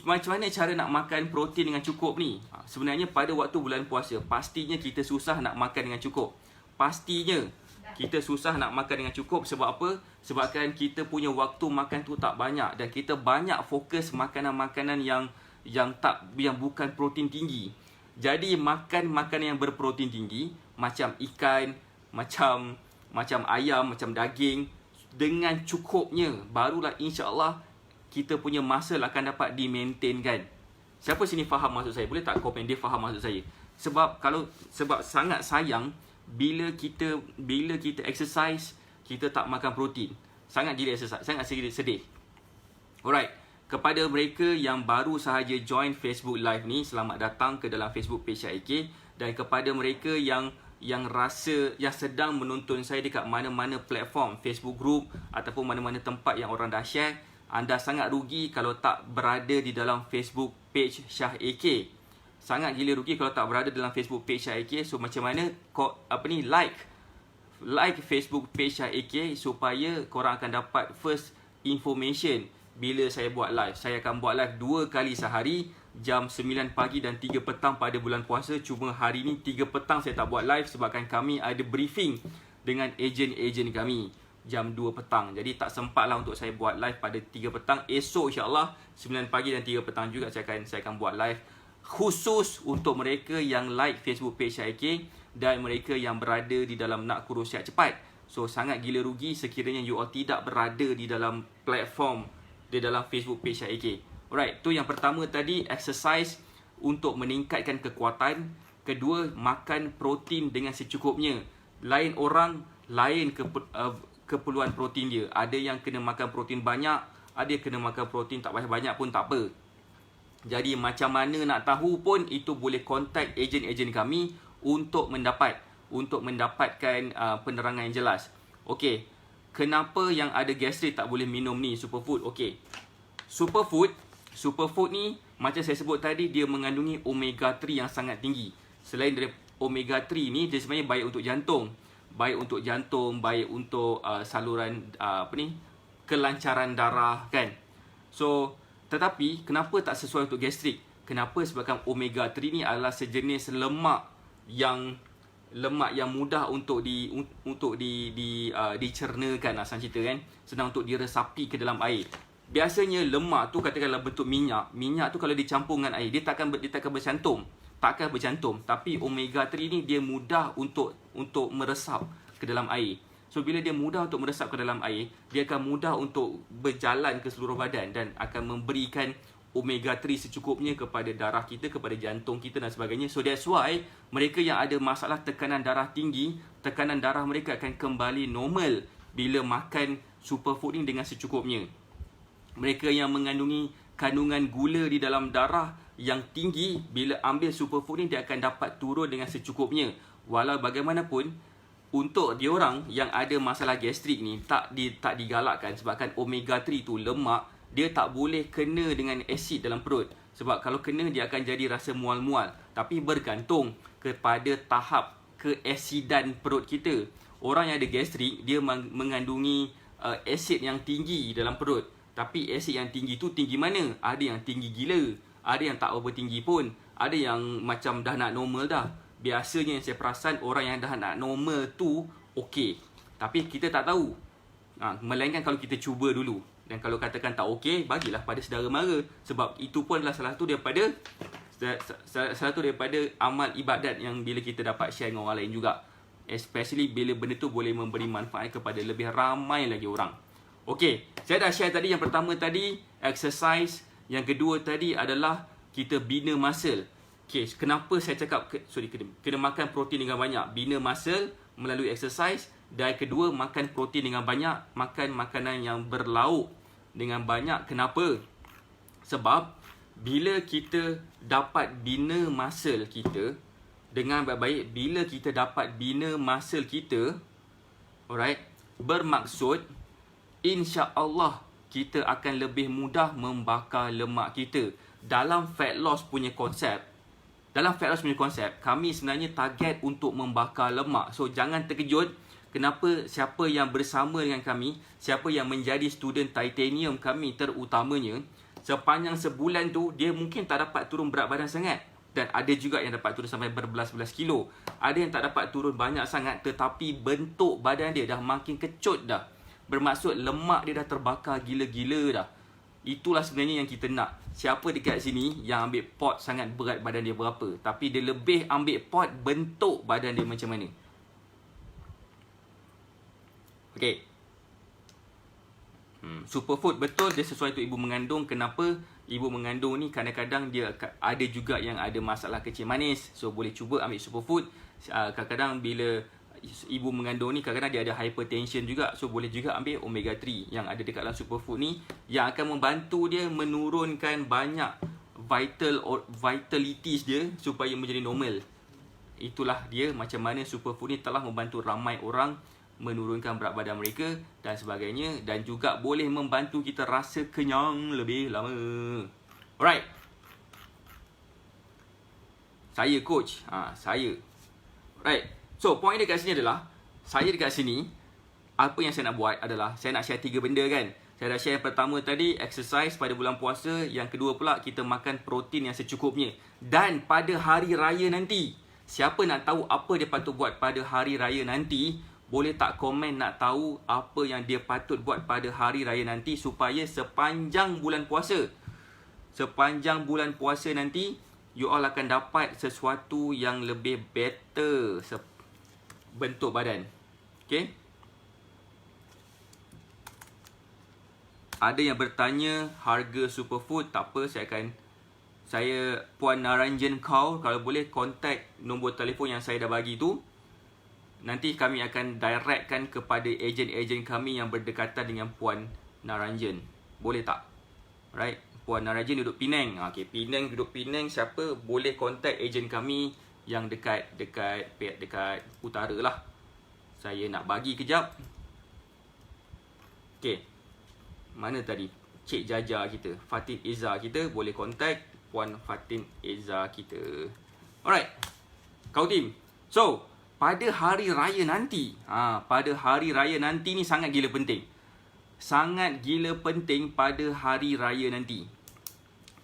Macam mana cara nak makan protein dengan cukup ni? Sebenarnya pada waktu bulan puasa, pastinya kita susah nak makan dengan cukup. Pastinya kita susah nak makan dengan cukup. Sebab apa? Sebabkan kita punya waktu makan tu tak banyak. Dan kita banyak fokus makanan-makanan yang bukan protein tinggi. Jadi makan makanan yang berprotein tinggi, macam ikan, macam ayam, macam daging, dengan cukupnya, barulah insya-Allah kita punya muscle akan dapat di-maintainkan. Siapa sini faham maksud saya? Boleh tak komen dia faham maksud saya? Sebab sangat sayang bila kita exercise, kita tak makan protein. Sangat gila exercise, sangat sedih. Alright, kepada mereka yang baru sahaja join Facebook Live ni, selamat datang ke dalam Facebook page Syahik. Dan kepada mereka yang sedang menonton saya dekat mana-mana platform, Facebook group ataupun mana-mana tempat yang orang dah share, anda sangat rugi kalau tak berada di dalam Facebook page Syah AK. Sangat gila rugi kalau tak berada dalam Facebook page Syah AK. So macam mana like Facebook page Syah AK supaya korang akan dapat first information bila saya buat live. Saya akan buat live 2 kali sehari, jam 9 pagi dan 3 petang pada bulan puasa. Cuma hari ni 3 petang saya tak buat live sebabkan kami ada briefing dengan ejen-ejen kami. jam 2 petang. Jadi tak sempat lah untuk saya buat live pada 3 petang. Esok insyaAllah 9 pagi dan 3 petang juga saya akan buat live khusus untuk mereka yang like Facebook page IK dan mereka yang berada di dalam Nak Kurus Sihat Cepat. So sangat gila rugi sekiranya you all tidak berada di dalam platform di dalam Facebook page IK. Alright, tu yang pertama tadi, exercise untuk meningkatkan kekuatan. Kedua, makan protein dengan secukupnya. Lain orang, lain keperluan protein dia. Ada yang kena makan protein banyak, ada yang kena makan protein tak banyak pun tak apa. Jadi macam mana nak tahu pun, itu boleh contact ejen-ejen kami untuk mendapatkan penerangan yang jelas. Okey, kenapa yang ada gastrik tak boleh minum ni superfood? Okey, superfood ni macam saya sebut tadi, dia mengandungi omega 3 yang sangat tinggi. Selain dari omega 3 ni, dia sebenarnya baik untuk jantung. Baik untuk saluran kelancaran darah kan. So, tetapi kenapa tak sesuai untuk gastrik? Kenapa? Sebabkan omega 3 ni adalah sejenis lemak yang mudah untuk dicernakan lah, senang cerita kan. Senang untuk diresapi ke dalam air. Biasanya lemak tu katakanlah bentuk minyak. Minyak tu kalau dicampur dengan air, dia takkan bercantum. Tapi omega 3 ni dia mudah untuk meresap ke dalam air. So bila dia mudah untuk meresap ke dalam air, dia akan mudah untuk berjalan ke seluruh badan dan akan memberikan omega 3 secukupnya kepada darah kita, kepada jantung kita dan sebagainya. So that's why mereka yang ada masalah tekanan darah tinggi, tekanan darah mereka akan kembali normal bila makan superfood ni dengan secukupnya. Mereka yang mengandungi kandungan gula di dalam darah yang tinggi, bila ambil superfood ni dia akan dapat turun dengan secukupnya. Walau bagaimanapun, untuk diorang yang ada masalah gastrik ni tak digalakkan, sebabkan omega 3 tu lemak, dia tak boleh kena dengan asid dalam perut. Sebab kalau kena dia akan jadi rasa mual-mual. Tapi bergantung kepada tahap keasidan perut kita. Orang yang ada gastrik, dia mengandungi asid yang tinggi dalam perut. Tapi asid yang tinggi tu tinggi mana? Ada yang tinggi gila, ada yang tak apa tinggi pun, ada yang macam dah nak normal dah. Biasanya yang saya perasan, orang yang dah nak normal tu okey, tapi kita tak tahu. Melainkan kalau kita cuba dulu. Dan kalau katakan tak okey, bagilah pada saudara mara. Sebab itu pun adalah salah satu daripada amal ibadat yang bila kita dapat share dengan orang lain juga. Especially bila benda tu boleh memberi manfaat kepada lebih ramai lagi orang. Okey, saya dah share tadi. Yang pertama tadi exercise, yang kedua tadi adalah kita bina muscle. Okey, kenapa saya cakap kena makan protein dengan banyak? Bina muscle melalui exercise. Dan kedua, makan protein dengan banyak, makan makanan yang berlauk dengan banyak. Kenapa? Sebab bila kita dapat bina muscle kita dengan baik-baik, bila kita dapat bina muscle kita, alright, bermaksud insya-Allah kita akan lebih mudah membakar lemak kita. Dalam fat loss punya konsep, kami sebenarnya target untuk membakar lemak. So jangan terkejut kenapa siapa yang bersama dengan kami, siapa yang menjadi student titanium kami terutamanya, sepanjang sebulan tu dia mungkin tak dapat turun berat badan sangat. Dan ada juga yang dapat turun sampai berbelas-belas kilo. Ada yang tak dapat turun banyak sangat, tetapi bentuk badan dia dah makin kecut dah. Bermaksud lemak dia dah terbakar gila-gila dah. Itulah sebenarnya yang kita nak. Siapa dekat sini yang ambil pot sangat berat badan dia berapa, tapi dia lebih ambil pot bentuk badan dia macam mana. Okey. Superfood betul dia sesuai untuk ibu mengandung. Kenapa? Ibu mengandung ni kadang-kadang dia ada juga yang ada masalah kecil manis. So boleh cuba ambil superfood. Kadang-kadang bila ibu mengandung ni kadang-kadang dia ada hypertension juga. So boleh juga ambil omega 3 yang ada dekat dalam superfood ni, yang akan membantu dia menurunkan banyak vitalities dia supaya menjadi normal. Itulah dia macam mana superfood ni telah membantu ramai orang menurunkan berat badan mereka dan sebagainya, dan juga boleh membantu kita rasa kenyang lebih lama. Alright. Saya coach. Saya. Right. So, point dekat sini adalah, saya dekat sini, apa yang saya nak buat adalah, saya nak share 3 benda kan. Saya dah share yang pertama tadi, exercise pada bulan puasa. Yang kedua pula, kita makan protein yang secukupnya. Dan pada hari raya nanti, siapa nak tahu apa dia patut buat pada hari raya nanti, boleh tak komen nak tahu apa yang dia patut buat pada hari raya nanti supaya sepanjang bulan puasa nanti you all akan dapat sesuatu yang lebih better bentuk badan. Okay? Ada yang bertanya harga superfood. Tak apa, saya Puan Naranjan Kaur, kalau boleh contact nombor telefon yang saya dah bagi tu. Nanti kami akan directkan kepada ejen-ejen kami yang berdekatan dengan Puan Naranjan. Boleh tak? Right? Puan Naranjan duduk Penang. Okay, duduk Penang. Siapa boleh contact ejen kami yang dekat utara lah. Saya nak bagi kejap. Okay. Mana tadi? Cik Jaja kita, Fatin Izzah kita, boleh contact Puan Fatin Izzah kita. Alright. Kau tim. So, pada hari raya nanti, pada hari raya nanti ni sangat gila penting. Sangat gila penting pada hari raya nanti.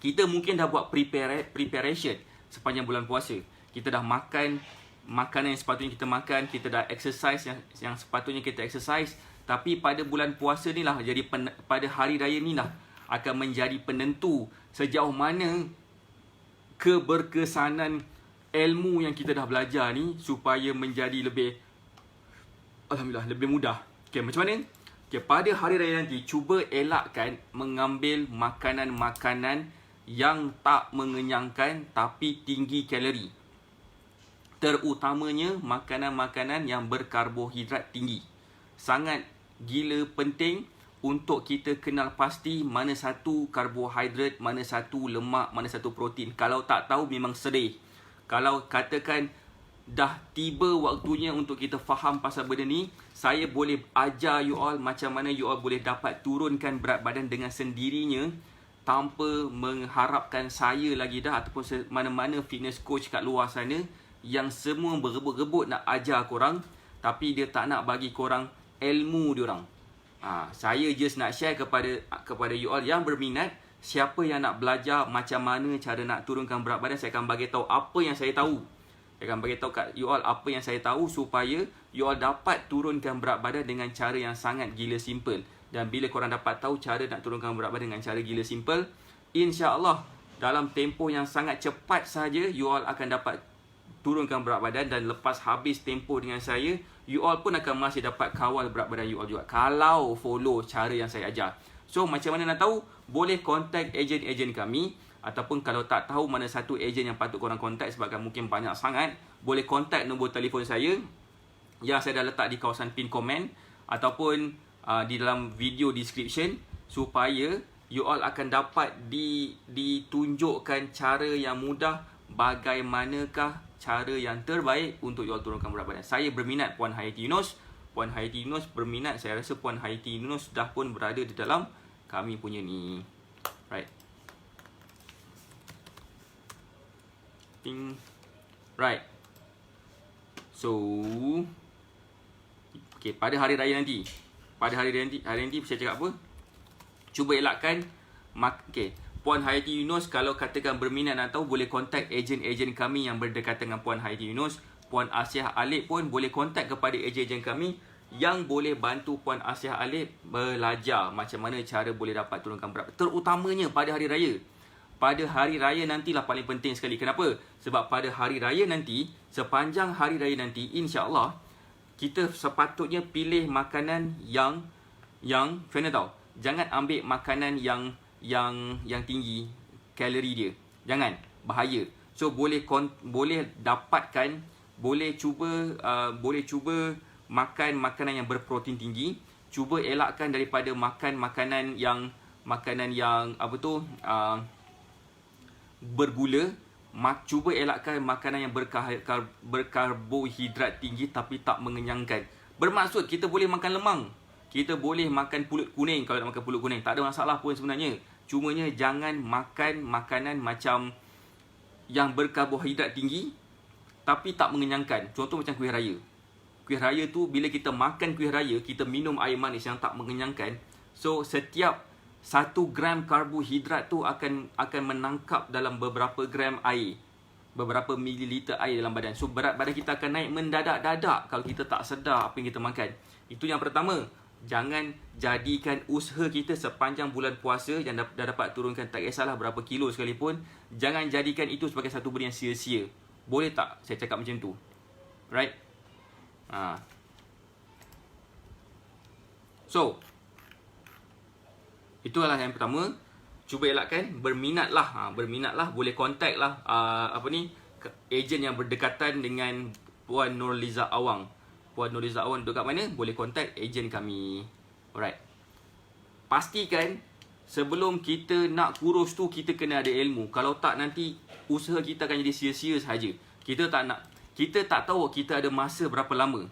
Kita mungkin dah buat preparation sepanjang bulan puasa. Kita dah makan makanan yang sepatutnya kita makan, kita dah exercise yang sepatutnya kita exercise. Tapi pada bulan puasa ni lah, pada hari raya ni lah akan menjadi penentu sejauh mana keberkesanan ilmu yang kita dah belajar ni supaya menjadi lebih, alhamdulillah, lebih mudah. Okay, macam mana? Okay, pada hari raya nanti, cuba elakkan mengambil makanan-makanan yang tak mengenyangkan tapi tinggi kalori. Terutamanya makanan-makanan yang berkarbohidrat tinggi. Sangat gila penting untuk kita kenal pasti mana satu karbohidrat, mana satu lemak, mana satu protein. Kalau tak tahu memang sedih. Kalau katakan dah tiba waktunya untuk kita faham pasal benda ni, saya boleh ajar you all macam mana you all boleh dapat turunkan berat badan dengan sendirinya tanpa mengharapkan saya lagi dah ataupun mana-mana fitness coach kat luar sana yang semua berebut-rebut nak ajar korang tapi dia tak nak bagi korang ilmu diorang. Saya just nak share kepada you all yang berminat. Siapa yang nak belajar macam mana cara nak turunkan berat badan, saya akan bagi tahu apa yang saya tahu. Saya akan bagi tahu kat you all apa yang saya tahu supaya you all dapat turunkan berat badan dengan cara yang sangat gila simple. Dan bila korang dapat tahu cara nak turunkan berat badan dengan cara gila simple, insya-Allah dalam tempoh yang sangat cepat saja you all akan dapat turunkan berat badan. Dan lepas habis tempoh dengan saya, you all pun akan masih dapat kawal berat badan you all juga kalau follow cara yang saya ajar. So, macam mana nak tahu? Boleh contact ejen-ejen kami. Ataupun kalau tak tahu mana satu ejen yang patut korang contact sebabkan mungkin banyak sangat, boleh contact nombor telefon saya yang saya dah letak di kawasan pin komen ataupun di dalam video description, supaya you all akan dapat ditunjukkan cara yang mudah bagaimanakah cara yang terbaik untuk you all turunkan berat badan. Saya berminat Puan Hayati Yunos. Puan Hayati Yunos berminat. Saya rasa Puan Hayati Yunos dah pun berada di dalam kami punya ni. Right. Right. So, okay, pada hari raya nanti. Pada hari raya nanti saya cakap apa? Cuba elakkan okay. Puan Hayati Yunos, kalau katakan berminat nak tahu, boleh contact ejen-ejen kami yang berdekatan dengan Puan Hayati Yunos. Puan Asiah Alip pun boleh contact kepada ejen-ejen kami yang boleh bantu Puan Asiah Alip belajar macam mana cara boleh dapat turunkan berat. Terutamanya pada hari raya. Pada hari raya nantilah paling penting sekali. Kenapa? Sebab pada hari raya nanti, sepanjang hari raya nanti, insya-Allah kita sepatutnya pilih makanan yang kena tahu. Jangan ambil makanan yang tinggi kalori dia. Jangan, bahaya. So boleh dapatkan, boleh cuba makan makanan yang berprotein tinggi. Cuba elakkan daripada makan makanan yang bergula. Cuba elakkan makanan yang berkarbohidrat tinggi tapi tak mengenyangkan. Bermaksud kita boleh makan lemang, kita boleh makan pulut kuning. Kalau nak makan pulut kuning tak ada masalah pun sebenarnya. Cumanya jangan makan makanan macam yang berkarbohidrat tinggi tapi tak mengenyangkan. Contoh macam kuih raya. Kuih raya tu bila kita makan kuih raya, kita minum air manis yang tak mengenyangkan. So setiap 1 gram karbohidrat tu akan menangkap dalam beberapa gram air. beberapa mililiter air dalam badan. So berat badan kita akan naik mendadak-dadak kalau kita tak sedar apa yang kita makan. Itu yang pertama. Jangan jadikan usaha kita sepanjang bulan puasa yang dah dapat turunkan tak kisahlah berapa kilo sekalipun, jangan jadikan itu sebagai satu benda yang sia-sia. Boleh tak saya cakap macam tu? Right? So, itulah yang pertama. Cuba elakkan, berminatlah. Berminatlah, boleh contact lah ejen yang berdekatan dengan Puan Nurliza Awang. Puan Nurliza Awang duduk kat mana? Boleh contact ejen kami. Alright. Pastikan sebelum kita nak kurus tu kita kena ada ilmu. Kalau tak nanti usaha kita akan jadi sia-sia sahaja. Kita tak tahu kita ada masa berapa lama.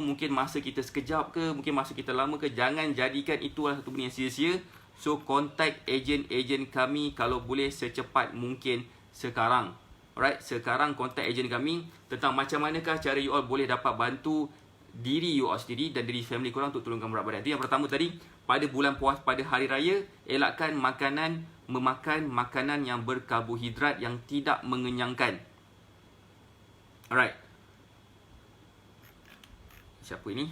Mungkin masa kita sekejap ke, mungkin masa kita lama ke. Jangan jadikan itulah satu benda yang sia-sia. So contact ejen-ejen kami kalau boleh secepat mungkin sekarang. Alright, sekarang contact ejen kami tentang macam manakah cara you all boleh dapat bantu diri you all sendiri dan diri family korang untuk turunkan berat badan. Itu yang pertama tadi. Pada bulan puasa, pada hari raya, elakkan memakan makanan yang berkarbohidrat yang tidak mengenyangkan. Alright. Siapa ini?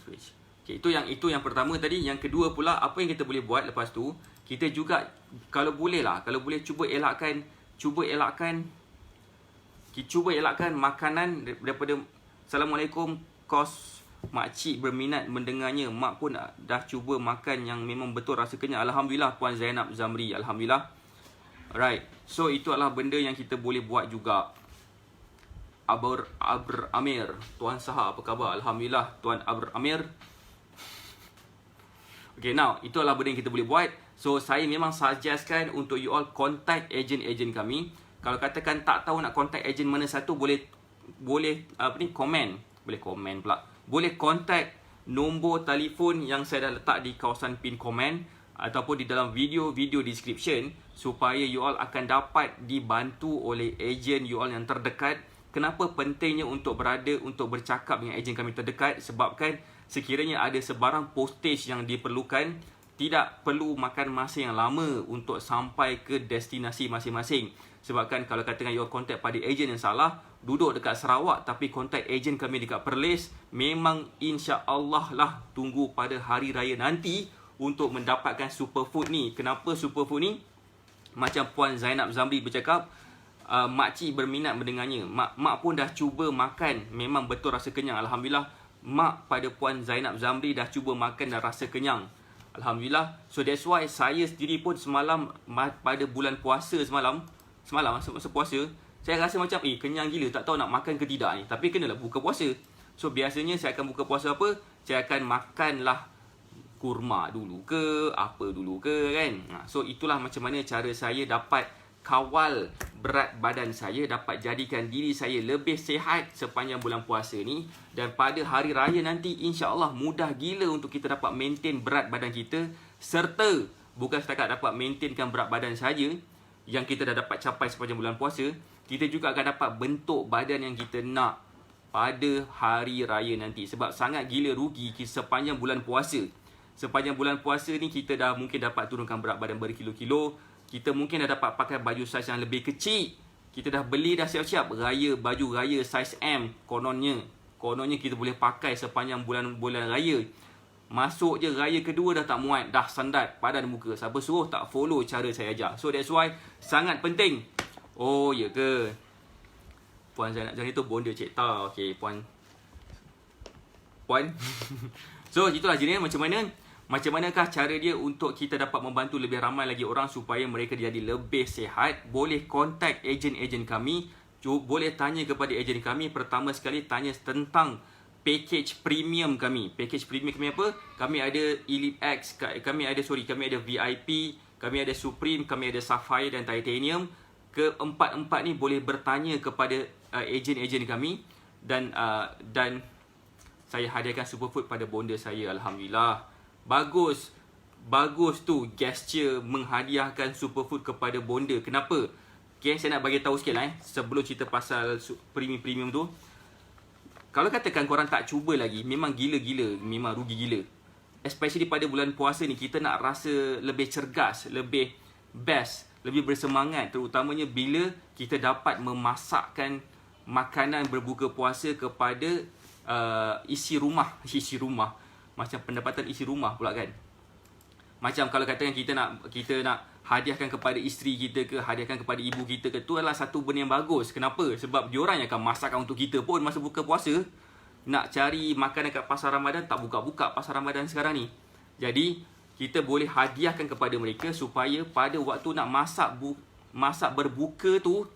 Switch. Okay, itu yang pertama tadi. Yang kedua pula, apa yang kita boleh buat lepas tu, kita juga kalau boleh cuba elakkan makanan daripada Assalamualaikum kos makcik berminat mendengarnya. Mak pun dah cuba makan yang memang betul rasa kenyang. Alhamdulillah Puan Zainab Zamri, alhamdulillah. Alright. So itu adalah benda yang kita boleh buat juga. Abr Amir, Tuan Saha, apa khabar? Alhamdulillah Tuan Abr Amir. Okay, now itu adalah benda yang kita boleh buat. So saya memang suggestkan untuk you all contact ejen-ejen kami. Kalau katakan tak tahu nak contact ejen mana satu, boleh komen. Boleh contact nombor telefon yang saya dah letak di kawasan pin komen ataupun di dalam video description, supaya you all akan dapat dibantu oleh ejen you all yang terdekat. Kenapa pentingnya untuk bercakap dengan ejen kami terdekat? Sebabkan sekiranya ada sebarang postage yang diperlukan, tidak perlu makan masa yang lama untuk sampai ke destinasi masing-masing. Sebabkan kalau katakan you contact pada ejen yang salah, duduk dekat Sarawak tapi contact ejen kami dekat Perlis, memang insya-Allah lah tunggu pada hari raya nanti untuk mendapatkan superfood ni. Kenapa superfood ni? Macam Puan Zainab Zamri bercakap, makcik berminat mendengarnya. Mak pun dah cuba makan, memang betul rasa kenyang. Alhamdulillah, mak pada Puan Zainab Zamri dah cuba makan dan rasa kenyang. Alhamdulillah. So that's why saya sendiri pun semalam pada bulan puasa semalam masa puasa, saya rasa macam kenyang gila, tak tahu nak makan ke tidak ni. Tapi kenalah buka puasa. So biasanya saya akan buka puasa apa? Saya akan makanlah kurma dulu ke, apa dulu ke kan. So itulah macam mana cara saya dapat kawal berat badan saya, dapat jadikan diri saya lebih sihat sepanjang bulan puasa ni. Dan pada hari raya nanti insya-Allah mudah gila untuk kita dapat maintain berat badan kita. Serta bukan setakat dapat maintainkan berat badan saja yang kita dah dapat capai sepanjang bulan puasa, kita juga akan dapat bentuk badan yang kita nak pada hari raya nanti. Sebab sangat gila rugi sepanjang bulan puasa. Sepanjang bulan puasa ni kita dah mungkin dapat turunkan berat badan berkilo-kilo. Kita mungkin dah dapat pakai baju saiz yang lebih kecil. Kita dah beli dah siap-siap baju raya saiz M. Kononnya kita boleh pakai sepanjang bulan raya. Masuk je raya kedua dah tak muat, dah sandat padan muka. Siapa suruh tak follow cara saya ajar. So that's why sangat penting. Oh ya ke? Puan Zainab Zamri tu bonda Cik Ta. Okey, puan. So itulah jenis macam manakah cara dia untuk kita dapat membantu lebih ramai lagi orang supaya mereka jadi lebih sihat. Boleh contact ejen-ejen kami. Boleh tanya kepada ejen kami. Pertama sekali tanya tentang package premium kami. Package premium kami apa? Kami ada Elite X, kami ada VIP, kami ada Supreme, kami ada Sapphire dan Titanium. Keempat-empat ni boleh bertanya kepada ejen-ejen kami dan saya hadiahkan superfood pada bonda saya. Alhamdulillah. Bagus tu gesture menghadiahkan superfood kepada bonda. Kenapa? Okay, saya nak bagi tahu sikit lah sebelum cerita pasal premium tu. Kalau katakan korang tak cuba lagi, memang gila-gila, memang rugi gila. Especially pada bulan puasa ni, kita nak rasa lebih cergas, lebih best. lebih bersemangat, terutamanya bila kita dapat memasakkan makanan berbuka puasa kepada isi rumah. Macam pendapatan isi rumah pula kan. Macam kalau katakan kita nak hadiahkan kepada isteri kita ke, hadiahkan kepada ibu kita ke, tu adalah satu benda yang bagus. Kenapa? Sebab diorang yang akan masakkan untuk kita pun masa buka puasa. Nak cari makanan kat pasar Ramadan, tak buka-buka pasar Ramadan sekarang ni. Jadi kita boleh hadiahkan kepada mereka supaya pada waktu nak masak berbuka tu,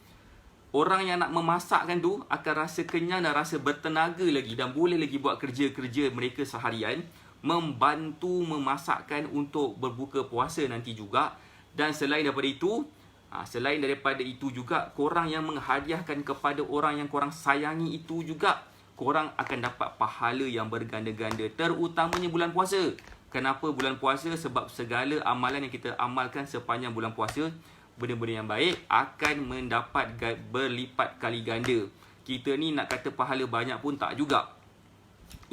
orang yang nak memasakkan tu akan rasa kenyang dan rasa bertenaga lagi, dan boleh lagi buat kerja-kerja mereka seharian, membantu memasakkan untuk berbuka puasa nanti juga. Dan selain daripada itu juga, korang yang menghadiahkan kepada orang yang korang sayangi itu juga, korang akan dapat pahala yang berganda-ganda, terutamanya bulan puasa. Kenapa bulan puasa? Sebab segala amalan yang kita amalkan sepanjang bulan puasa, benda-benda yang baik akan mendapat berlipat kali ganda. Kita ni nak kata pahala banyak pun tak juga.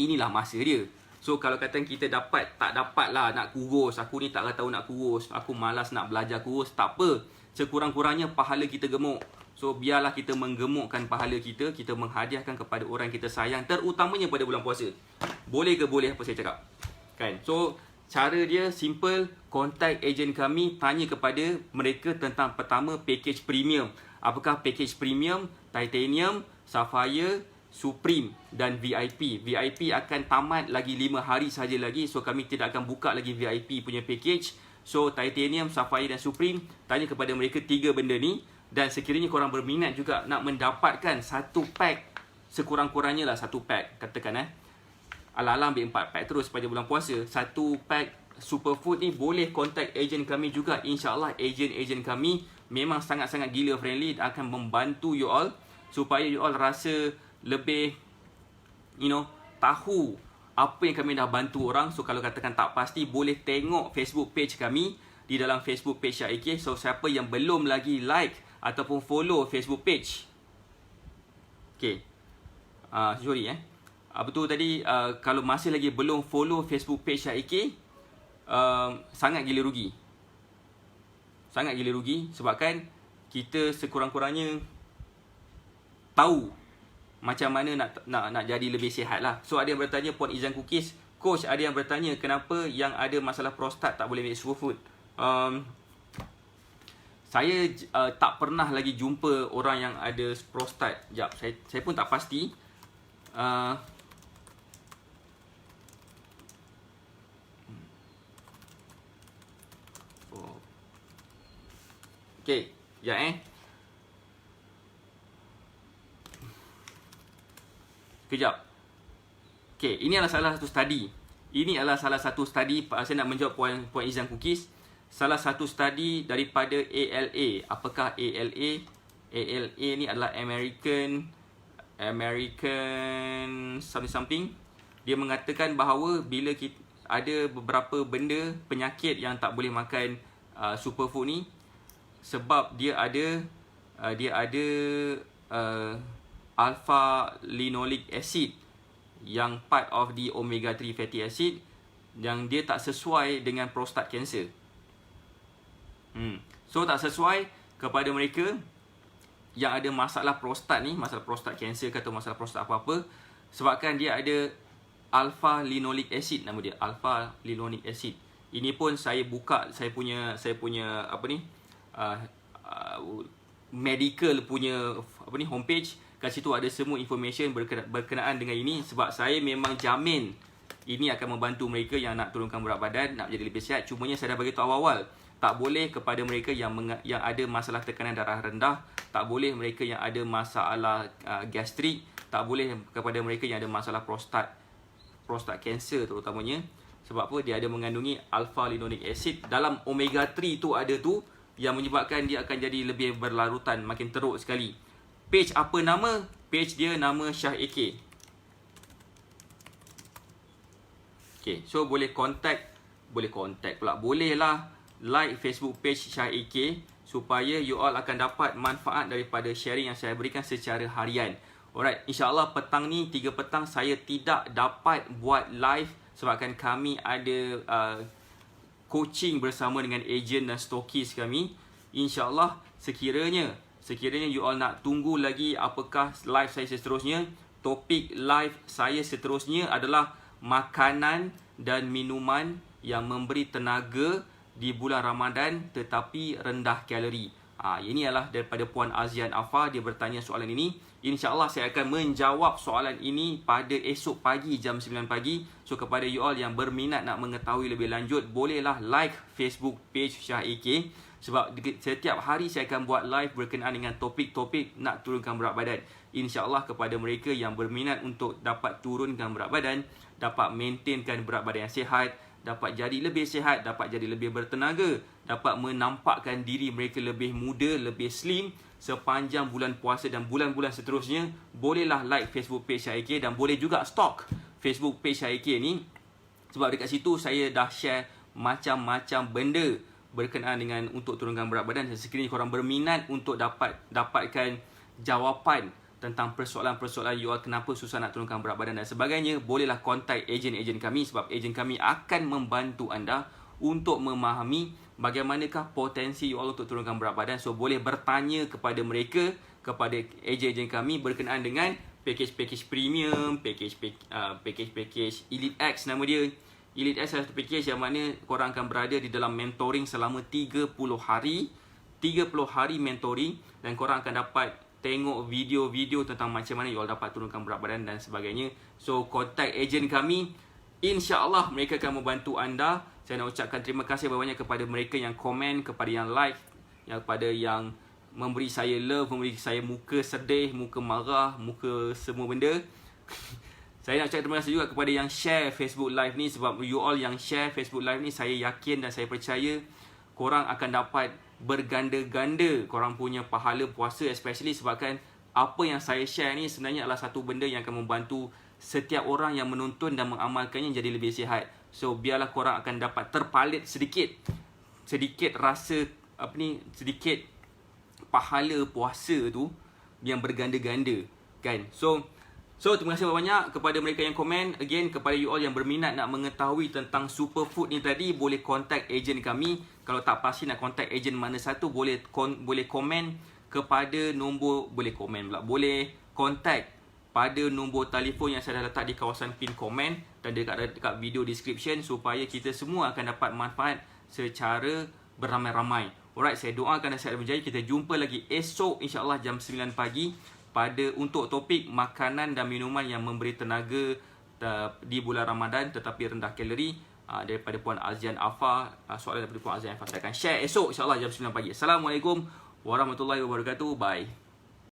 Inilah masa dia. So kalau kata kita tak dapat lah nak kurus, aku ni tak tahu nak kurus, aku malas nak belajar kurus, tak apa. Sekurang-kurangnya pahala kita gemuk. So biarlah kita menggemukkan pahala kita menghadiahkan kepada orang yang kita sayang, terutamanya pada bulan puasa. Boleh ke boleh apa saya cakap? Kan? So cara dia simple, contact ejen kami, tanya kepada mereka tentang pertama package premium. Apakah package premium? Titanium, Sapphire, Supreme dan VIP. VIP akan tamat lagi 5 hari saja lagi. So kami tidak akan buka lagi VIP punya package. So Titanium, Sapphire dan Supreme, tanya kepada mereka 3 benda ni. Dan sekiranya korang berminat juga nak mendapatkan satu pack, sekurang-kurangnya lah satu pack, katakan ala-ala ambil 4 pack terus pada bulan puasa, satu pack superfood ni, boleh contact ejen kami juga. InsyaAllah ejen kami memang sangat-sangat gila friendly, akan membantu you all supaya you all rasa lebih tahu apa yang kami dah bantu orang. So kalau katakan tak pasti, boleh tengok Facebook page kami. Di dalam Facebook page Syah AK, so siapa yang belum lagi like ataupun follow Facebook page, betul tadi, kalau masih lagi belum follow Facebook page Syah AK, sangat gila rugi. Sebabkan kita sekurang-kurangnya tahu macam mana nak jadi lebih sihat lah. So ada yang bertanya, Puan Izan Cookies, Coach, ada yang bertanya kenapa yang ada masalah prostat tak boleh ambil superfood. Saya tak pernah lagi jumpa orang yang ada prostat. Sekejap, saya pun tak pasti. Kejap. Ini adalah salah satu study. Saya nak menjawab Puan Izan Cookies. Salah satu study daripada ALA. Apakah ALA? ALA ni adalah American something. Dia mengatakan bahawa bila kita ada beberapa benda, penyakit yang tak boleh makan superfood ni, sebab dia ada alpha linoleic acid yang part of the omega 3 fatty acid, yang dia tak sesuai dengan prostate cancer. So tak sesuai kepada mereka yang ada masalah prostat ni, masalah prostat cancer atau masalah prostat apa-apa, sebabkan dia ada alpha linoleic acid, nama dia alpha linoleic acid. Ini pun saya buka saya punya medical punya homepage. Kat situ ada semua information berkenaan dengan ini, sebab saya memang jamin ini akan membantu mereka yang nak turunkan berat badan, nak jadi lebih sihat. Cumanya saya dah bagi tahu awal, tak boleh kepada mereka yang ada masalah tekanan darah rendah, tak boleh mereka yang ada masalah gastrik, tak boleh kepada mereka yang ada masalah prostat cancer terutamanya. Sebab apa? Dia ada mengandungi alpha linoleic acid. Dalam omega 3 tu ada tu, yang menyebabkan dia akan jadi lebih berlarutan, makin teruk sekali. Page apa nama? Page dia nama Syah AK. So boleh contact pula. Bolehlah like Facebook page Syah AK supaya you all akan dapat manfaat daripada sharing yang saya berikan secara harian. Alright, insyaAllah petang ni 3 petang saya tidak dapat buat live sebabkan kami ada coaching bersama dengan ejen dan stokis kami. InsyaAllah sekiranya you all nak tunggu lagi apakah live saya seterusnya, topik live saya seterusnya adalah makanan dan minuman yang memberi tenaga di bulan Ramadan tetapi rendah kalori. Ini adalah daripada Puan Azian Afa, dia bertanya soalan ini. InsyaAllah saya akan menjawab soalan ini pada esok pagi jam 9 pagi. So kepada you all yang berminat nak mengetahui lebih lanjut, bolehlah like Facebook page Syah AK. Sebab setiap hari saya akan buat live berkenaan dengan topik-topik nak turunkan berat badan. InsyaAllah kepada mereka yang berminat untuk dapat turunkan berat badan, dapat maintainkan berat badan yang sihat, dapat jadi lebih sihat, dapat jadi lebih bertenaga, dapat menampakkan diri mereka lebih muda, lebih slim sepanjang bulan puasa dan bulan-bulan seterusnya, bolehlah like Facebook page Syah AK dan boleh juga stalk Facebook page Syah AK ni. Sebab dekat situ saya dah share macam-macam benda berkenaan dengan untuk turunkan berat badan. Dan sekiranya korang berminat untuk dapatkan jawapan tentang persoalan-persoalan you all kenapa susah nak turunkan berat badan dan sebagainya, bolehlah kontak ejen-ejen kami sebab ejen kami akan membantu anda untuk memahami bagaimanakah potensi you all untuk turunkan berat badan. So boleh bertanya kepada mereka, kepada ejen-ejen kami berkenaan dengan package premium, package Elite X nama dia. Elite X adalah satu package yang mana korang akan berada di dalam mentoring selama 30 hari. 30 hari mentoring dan korang akan dapat tengok video-video tentang macam mana you all dapat turunkan berat badan dan sebagainya. So contact ejen kami, InsyaAllah mereka akan membantu anda. Saya nak ucapkan terima kasih banyak kepada mereka yang komen, kepada yang like, kepada yang memberi saya love, memberi saya muka sedih, muka marah, muka semua benda. Saya nak ucapkan terima kasih juga kepada yang share Facebook Live ni. Sebab you all yang share Facebook Live ni, saya yakin dan saya percaya korang akan dapat berganda-ganda korang punya pahala puasa, especially sebabkan apa yang saya share ni sebenarnya adalah satu benda yang akan membantu setiap orang yang menonton dan mengamalkannya jadi lebih sihat. So biarlah korang akan dapat terpalit sedikit rasa sedikit pahala puasa tu yang berganda-ganda kan. So terima kasih banyak kepada mereka yang komen. Again, kepada you all yang berminat nak mengetahui tentang superfood ni tadi, boleh contact ejen kami. Kalau tak pasti nak contact ejen mana satu, boleh komen kepada nombor, boleh contact pada nombor telefon yang saya dah letak di kawasan pin komen dan dekat video description, supaya kita semua akan dapat manfaat secara beramai-ramai. Alright, saya doakan dan saya berjaya. Kita jumpa lagi esok insyaAllah jam 9 pagi untuk topik makanan dan minuman yang memberi tenaga di bulan Ramadan tetapi rendah kalori, daripada Puan Azian Afa. Soalan daripada Puan Azian Afa saya akan share esok insyaAllah jam 9 pagi. Assalamualaikum warahmatullahi wabarakatuh. Bye.